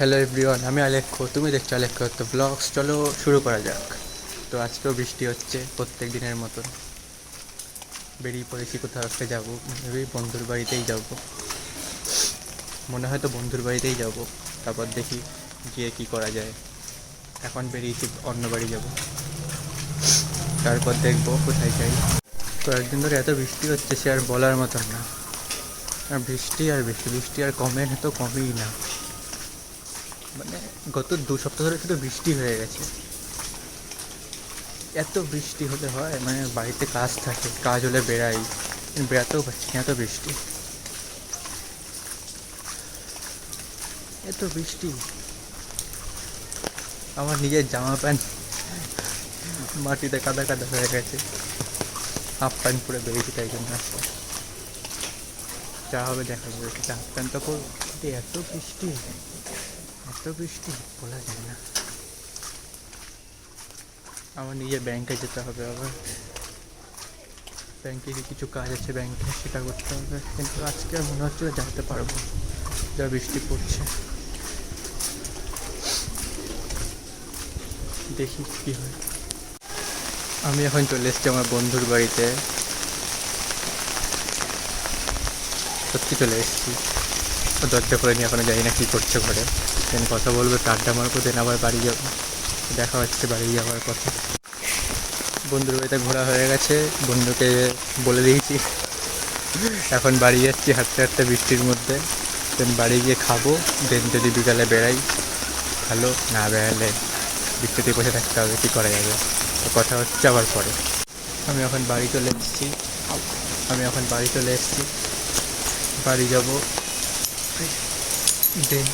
Hello everyone, আমি আলেখ্য, তুমি দেখছো আলেখ্য তো ব্লগস। চলো শুরু করা যাক। তো আজকেও বৃষ্টি হচ্ছে প্রত্যেক দিনের মতন। বেরিয়ে পড়েছি, কোথাও একটা যাবো, ভেবেই বন্ধুর বাড়িতেই যাব। মনে হয় তো বন্ধুর বাড়িতেই যাব, তারপর দেখি গিয়ে কি করা যায়। এখন বেরিয়েছি, অন্য বাড়ি যাব, তারপর দেখবো কোথায় যাই। কয়েকদিন ধরে এত বৃষ্টি হচ্ছে, সে আর বলার মতন না। আর বৃষ্টি আর বেশি, বৃষ্টি আর কমে না, তো কমেই না। মানে গত 2 সপ্তাহ ধরে শুধু বৃষ্টি হয়ে গেছে। এত বৃষ্টি হলে হয়, মানে বাড়িতে কাজ থাকে, কাজ হলে বেড়াই, বেড়াতেও পারছি না, এত বৃষ্টি। এত বৃষ্টি, আমার নিজের জামা প্যান্ট মাটিতে কাদা কাদা হয়ে গেছে। হাফ প্যান্ট পরে বেরিয়েছি, তাই জন্য আসতে যা হবে দেখা যাবে। হাফ প্যান্ট তো করবো, এত বৃষ্টি, এত বৃষ্টি বলা যায় না। আমার নিজের ব্যাংকে যেতে হবে, আবার ব্যাংকে কিছু কাজ আছে, ব্যাংকে সেটা করতে হবে, কিন্তু আজকে আর মনে হচ্ছে যেতে পারবো, যা বৃষ্টি পড়ছে। দেখি কী হয়। আমি এখন চলে এসেছি আমার বন্ধুর বাড়িতে, সত্যি চলে এসেছি। ও দরজা করে নিয়ে এখনো জানি না কী করছে ঘরে। দেন কথা বলবো, আড্ডা মারবো, দেন আবার বাড়ি যাবো। দেখা হচ্ছে বাড়ি যাওয়ার কথা। বন্ধুর বাড়িতে ঘোরা হয়ে গেছে, বন্ধুকে বলে দিয়েছি এখন বাড়ি যাচ্ছি হাঁটতে হাঁটতে বৃষ্টির মধ্যে। দেন বাড়ি গিয়ে খাবো, দেন যদি বিকালে বেড়াই ভালো, না বেড়ালে বৃষ্টিতে বসে থাকতে হবে, কী করা যাবে। তো কথা হচ্ছে আবার পরে। আমি এখন বাড়ি চলে এসেছি, বাড়ি যাব। দেন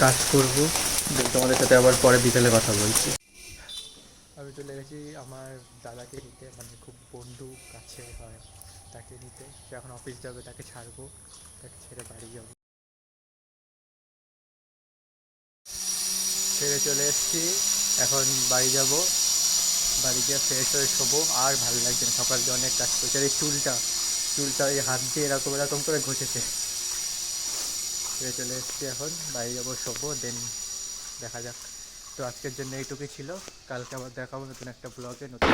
কাজ করবো, দেন তোমাদের সাথে আবার পরে বিকেলে কথা বলছি। আমি চলে গেছি আমার দাদাকে নিতে, মানে খুব বন্ধু কাছে হয়, তাকে নিতে। সে এখন অফিস যাবে, তাকে ছাড়বো, তাকে ছেড়ে বাড়ি যাবো। ছেড়ে চলে এসেছি, এখন বাড়ি যাব। বাড়ি গিয়ে ফ্রেশ হয়ে শোবো, আর ভালো লাগছে না, সকাল দিয়ে অনেক কাজ করছে। আর এই চুলটা এই হাত দিয়ে এরকম এরকম করে ঘষেছে। ছেড়ে চলে এসেছি, এখন বাড়ি যাবো, শোবো, দেন দেখা যাক। তো আজকের জন্য এইটুকুই ছিল, কালকে আবার দেখাবো নতুন একটা ব্লগে, নতুন